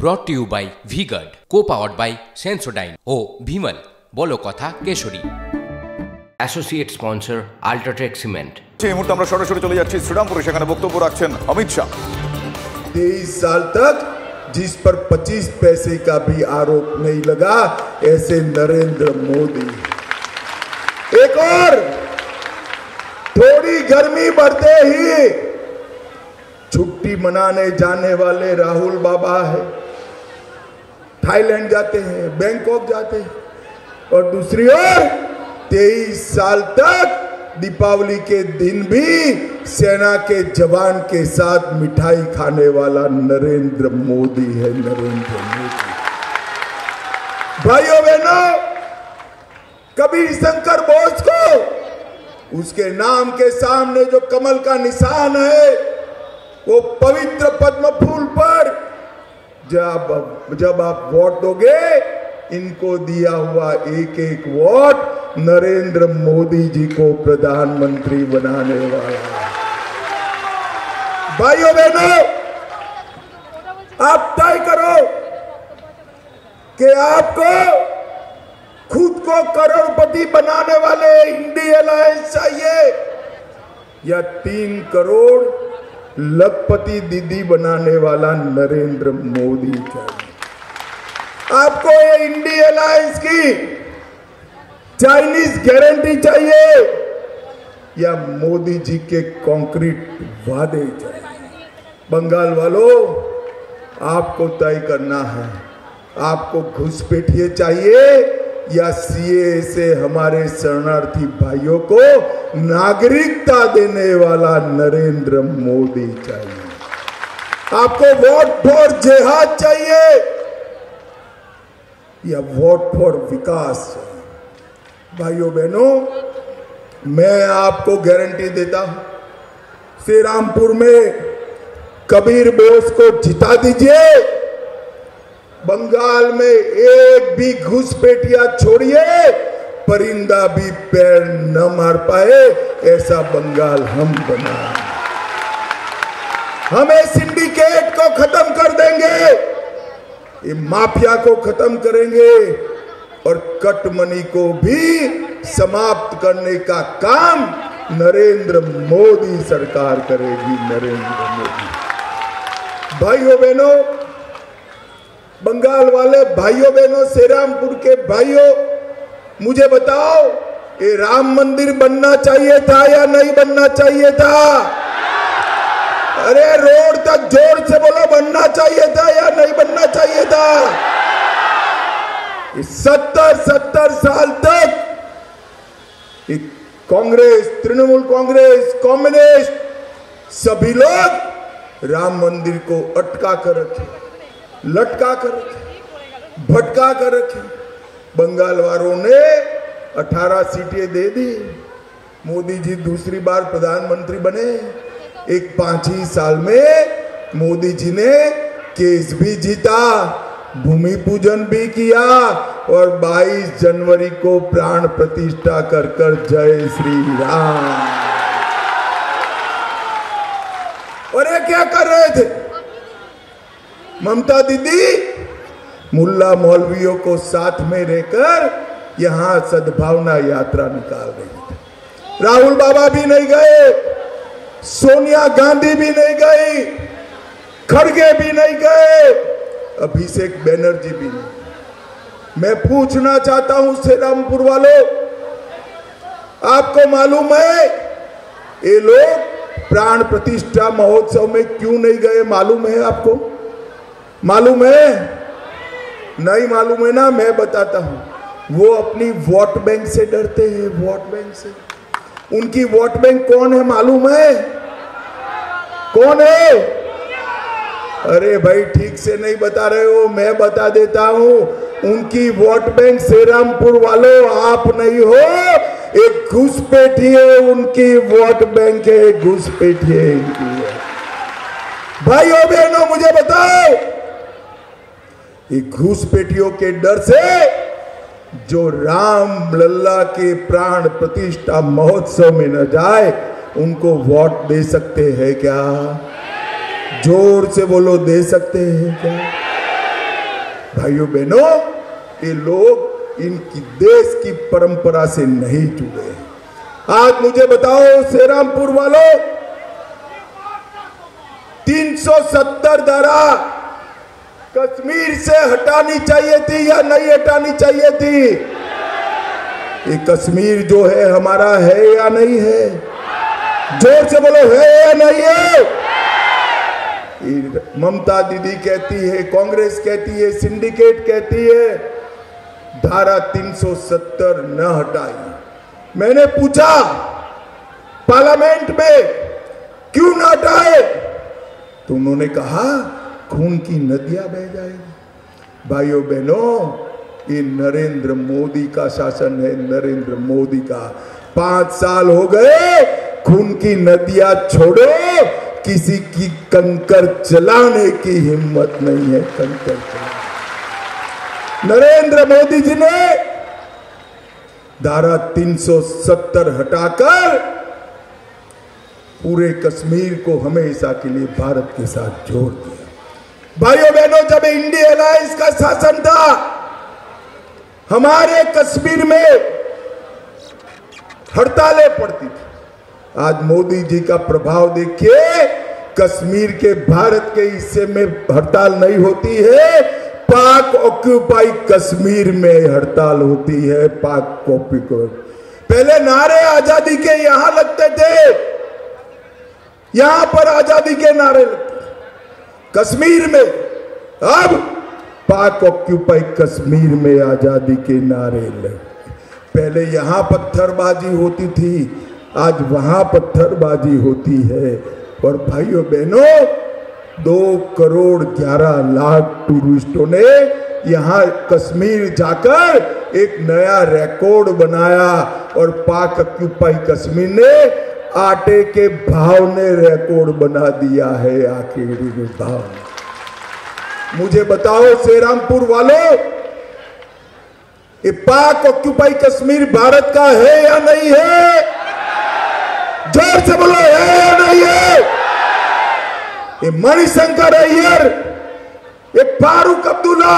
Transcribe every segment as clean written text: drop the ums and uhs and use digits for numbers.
Brought to you by Vguard, co-powered by Sensodyne ও ভিমল বলো কথা Kesari. Associate sponsor UltraTech cement. এই মুহূর্তে আমরা সরাসরি চলে যাচ্ছি শ্রীরামপুরে, সেখানে বক্তব্য রাখছেন অমিত শাহ। 23 साल तक जिस पर 25 पैसे का भी आरोप नहीं लगा, ऐसे नरेंद्र मोदी। एक और थोड़ी गर्मी बढ़ते ही छुट्टी मनाने जाने वाले राहुल बाबा है, थाईलैंड जाते हैं, बैंकॉक जाते हैं, और दूसरी ओर 23 साल तक दीपावली के दिन भी सेना के जवान के साथ मिठाई खाने वाला नरेंद्र मोदी है। नरेंद्र मोदी भाइयों बहनों, कबीर शंकर बोस को उसके नाम के सामने जो कमल का निशान है, वो पवित्र पद्म फूल पर जब आप वोट दोगे, इनको दिया हुआ एक एक वोट नरेंद्र मोदी जी को प्रधानमंत्री बनाने वाला है। भाइयों बहनों, आप तय करो कि आपको खुद को करोड़पति बनाने वाले इंडिया अलायंस चाहिए या 3 करोड़ लखपति दीदी बनाने वाला नरेंद्र मोदी चाहिए। आपको ये इंडिया अलायंस की चाइनीज गारंटी चाहिए या मोदी जी के कंक्रीट वादे चाहिए। बंगाल वालों, आपको तय करना है, आपको घुसपैठिए चाहिए या सीए से हमारे शरणार्थी भाइयों को नागरिकता देने वाला नरेंद्र मोदी चाहिए। आपको वोट फॉर जिहाद चाहिए या वोट फॉर विकास चाहिए। भाइयों बहनों, मैं आपको गारंटी देता हूं, श्रीरामपुर में कबीर बोस को जिता दीजिए, बंगाल में एक भी घुसपैठिया छोड़िए, परिंदा भी पैर न मार पाए, ऐसा बंगाल हम बनाएंगे। हम इस सिंडिकेट को खत्म कर देंगे, ये माफिया को खत्म करेंगे और कटमनी को भी समाप्त करने का काम नरेंद्र मोदी सरकार करेगी। नरेंद्र मोदी। भाइयों बहनों, बंगाल वाले भाइयों बहनों, श्रीरामपुर के भाइयों, मुझे बताओ, ये राम मंदिर बनना चाहिए था या नहीं बनना चाहिए था? अरे रोड तक जोर से बोलो, बनना चाहिए था या नहीं बनना चाहिए था? 70 साल तक कांग्रेस, तृणमूल कांग्रेस, कम्युनिस्ट सभी लोग राम मंदिर को अटका कर रखे, लटका कर रखे, भटका कर रखे। बंगाल वालों ने 18 सीटें दे दी, मोदी जी दूसरी बार प्रधानमंत्री बने। एक 5 ही साल में मोदी जी ने केस भी जीता, भूमि पूजन भी किया और 22 जनवरी को प्राण प्रतिष्ठा कर कर जय श्री राम। और ये क्या कर रहे थे? ममता दीदी मुल्ला मौलवियों को साथ में रहकर यहां सद्भावना यात्रा निकाल रही थी। राहुल बाबा भी नहीं गए, सोनिया गांधी भी नहीं गई, खड़गे भी नहीं गए, अभिषेक बैनर्जी भी नहीं। मैं पूछना चाहता हूं श्रीरामपुर वालों, आपको मालूम है ये लोग प्राण प्रतिष्ठा महोत्सव में क्यों नहीं गए? मालूम है आपको? मालूम है? नहीं मालूम है ना? मैं बताता हूं। वो अपनी वोट बैंक से डरते हैं, वोट बैंक से। उनकी वोट बैंक कौन है मालूम है? कौन है? अरे भाई ठीक से नहीं बता रहे हो, मैं बता देता हूं। उनकी वोट बैंक श्रीरामपुर वालों आप नहीं हो, एक घुसपैठिए उनकी वोट बैंक है, घुसपैठिए इनकी है। भाइयों बहनों, मुझे बताओ, ये घुसपैठियों के डर से जो राम लल्ला के प्राण प्रतिष्ठा महोत्सव में न जाए, उनको वोट दे सकते हैं क्या? जोर से बोलो, दे सकते हैं क्या? भाइयों बहनों, ये लोग इनकी देश की परंपरा से नहीं जुड़े हैं। आज मुझे बताओ श्रीरामपुर वालों, 370 धारा कश्मीर से हटानी चाहिए थी या नहीं हटानी चाहिए थी? ये कश्मीर जो है हमारा है या नहीं है? जोर से बोलो, है या नहीं है? ममता दीदी कहती है, कांग्रेस कहती है, सिंडिकेट कहती है धारा 370 न हटाई। मैंने पूछा पार्लियामेंट में क्यों न हटाए, तो उन्होंने कहा खून की नदियां बह जाएगी। भाइयों बहनों, ये नरेंद्र मोदी का शासन है, नरेंद्र मोदी का। 5 साल हो गए, खून की नदियां छोड़ो, किसी की कंकर चलाने की हिम्मत नहीं है। कंकर चलाने नरेंद्र मोदी जी ने धारा 370 हटाकर पूरे कश्मीर को हमेशा के लिए भारत के साथ जोड़ दिया। भाइयों बहनों, जब इंडिया अलायंस का शासन था, हमारे कश्मीर में हड़तालें पड़ती थी। आज मोदी जी का प्रभाव देखिए, कश्मीर के भारत के हिस्से में हड़ताल नहीं होती है, पाक ऑक्यूपाई कश्मीर में हड़ताल होती है। पाक ऑक्यूपाई, पहले नारे आजादी के यहां लगते थे, यहां पर आजादी के नारे लगते कश्मीर में, अब पाक ऑक्यूपाई कश्मीर में आजादी के नारे लगे। पहले यहां पत्थरबाजी होती थी, आज वहां पत्थरबाजी होती है। और भाइयों बहनों, 2,11,00,000 टूरिस्टों ने यहां कश्मीर जाकर एक नया रिकॉर्ड बनाया और पाक ऑक्यूपाई कश्मीर ने आटे के भाव ने रिकॉर्ड बना दिया है। आखिरी भाव, मुझे बताओ श्रीरामपुर वालों, ये पाक ऑक्यूपाई कश्मीर भारत का है या नहीं है? जोर से बोलो, है या नहीं है? ये मणिशंकर अय्यर, ये फारूक अब्दुल्ला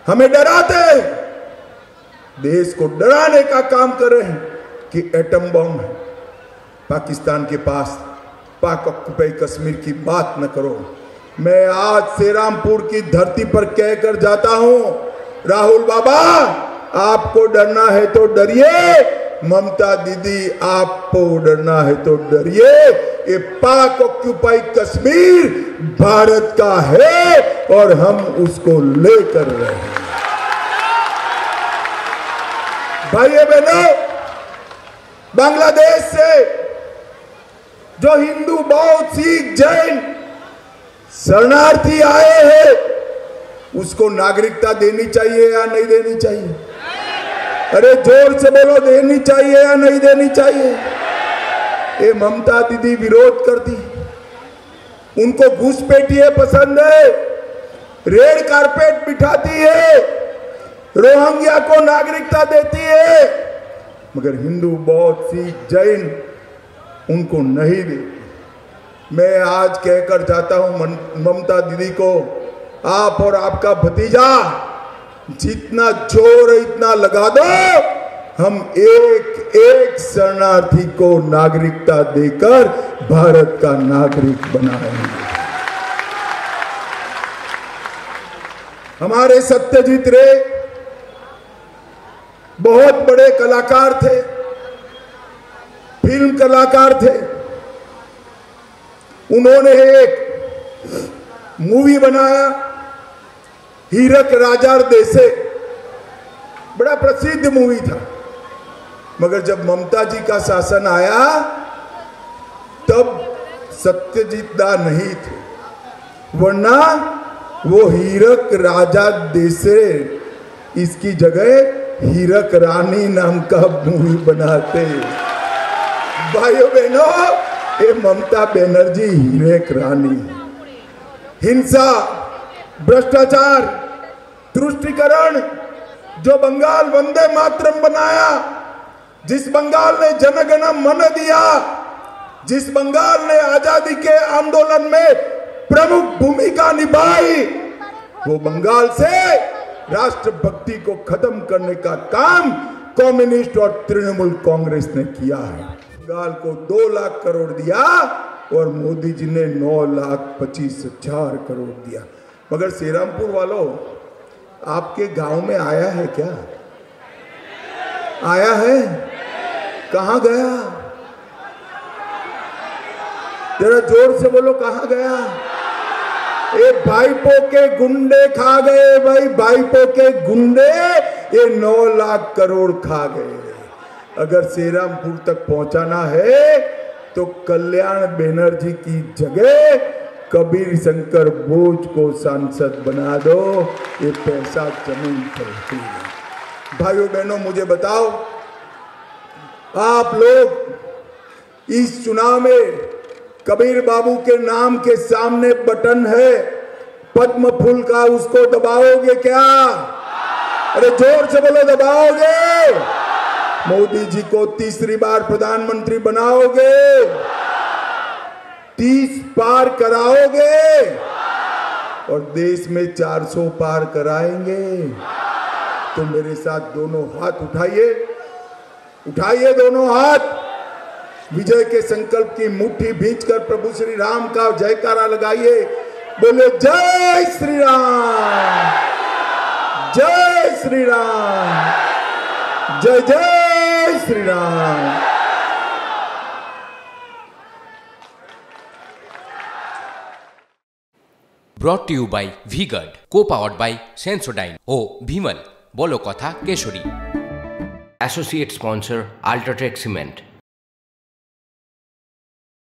हमें डराते हैं, देश को डराने का काम कर रहे हैं कि एटम बम है पाकिस्तान के पास, पाक ऑक्यूपाई कश्मीर की बात न करो। मैं आज श्रीरामपुर की धरती पर कहकर जाता हूं, राहुल बाबा आपको डरना है तो डरिए, ममता दीदी आपको डरना है तो डरिए। ये पाक ऑक्यूपाई कश्मीर भारत का है और हम उसको लेकर रहे हैं। भाइयों बहनों, बांग्लादेश से जो हिंदू, बौद्ध, सिख, जैन शरणार्थी आए हैं, उसको नागरिकता देनी चाहिए या नहीं देनी चाहिए? अरे जोर से बोलो, देनी चाहिए या नहीं देनी चाहिए? ये ममता दीदी विरोध करती, उनको घुसपैठिए पसंद है, रेड कारपेट बिठाती है, रोहिंग्या को नागरिकता देती है, मगर हिंदू, बौद्ध, सिख, जैन उनको नहीं देती। मैं आज कहकर जाता हूं ममता दीदी को, आप और आपका भतीजा जितना जोर है इतना लगा दो, हम एक एक शरणार्थी को नागरिकता देकर भारत का नागरिक बनाएंगे। हमारे सत्यजीत रे बहुत बड़े कलाकार थे, फिल्म कलाकार थे। उन्होंने एक मूवी बनाया, हीरक राजा देसे, बड़ा प्रसिद्ध मूवी था। मगर जब ममता जी का शासन आया तब सत्यजीत दा नहीं थे, वरना वो हीरक राजा देसे इसकी जगह हीरक रानी नाम का मूवी बनाते। भाइयों बहनों, ये ममता बनर्जी हीरक रानी। हिंसा, भ्रष्टाचार, तुष्टीकरण, जो बंगाल वंदे मातरम बनाया, जिस बंगाल ने जनगण मन दिया, जिस बंगाल ने आजादी के आंदोलन में प्रमुख भूमिका निभाई, वो बंगाल से राष्ट्रभक्ति को खत्म करने का काम कम्युनिस्ट और तृणमूल कांग्रेस ने किया है। बंगाल को 2 लाख करोड़ दिया और मोदी जी ने 9,25,000 करोड़ दिया। मगर श्रीरामपुर वालों, आपके गांव में आया है क्या? आया है? कहां गया? जरा जोर से बोलो, कहां गया? ये भाईपो के गुंडे खा गए भाई, भाईपो के गुंडे ये 9 लाख करोड़ खा गए। अगर श्रीरामपुर तक पहुंचाना है तो कल्याण बनर्जी की जगह कबीर शंकर बोझ को सांसद बना दो, ये पैसा जमीन पर है। भाइयों बहनों, मुझे बताओ, आप लोग इस चुनाव में कबीर बाबू के नाम के सामने बटन है पद्म फूल का, उसको दबाओगे क्या? अरे जोर से बोलो, दबाओगे? मोदी जी को तीसरी बार प्रधानमंत्री बनाओगे? 30 पार कराओगे और देश में 400 पार कराएंगे? तो मेरे साथ दोनों हाथ उठाइए, उठाइए दोनों हाथ, विजय के संकल्प की मुट्ठी भींचकर प्रभु श्री राम का जयकारा लगाइए। बोले जय श्री राम, जय श्री राम, जय जय Shri Ram. Brought to you by V-Guard, co-powered by Sensodyne O Bhimal, বলো কথা Keshari. Associate sponsor Ultratech Cement।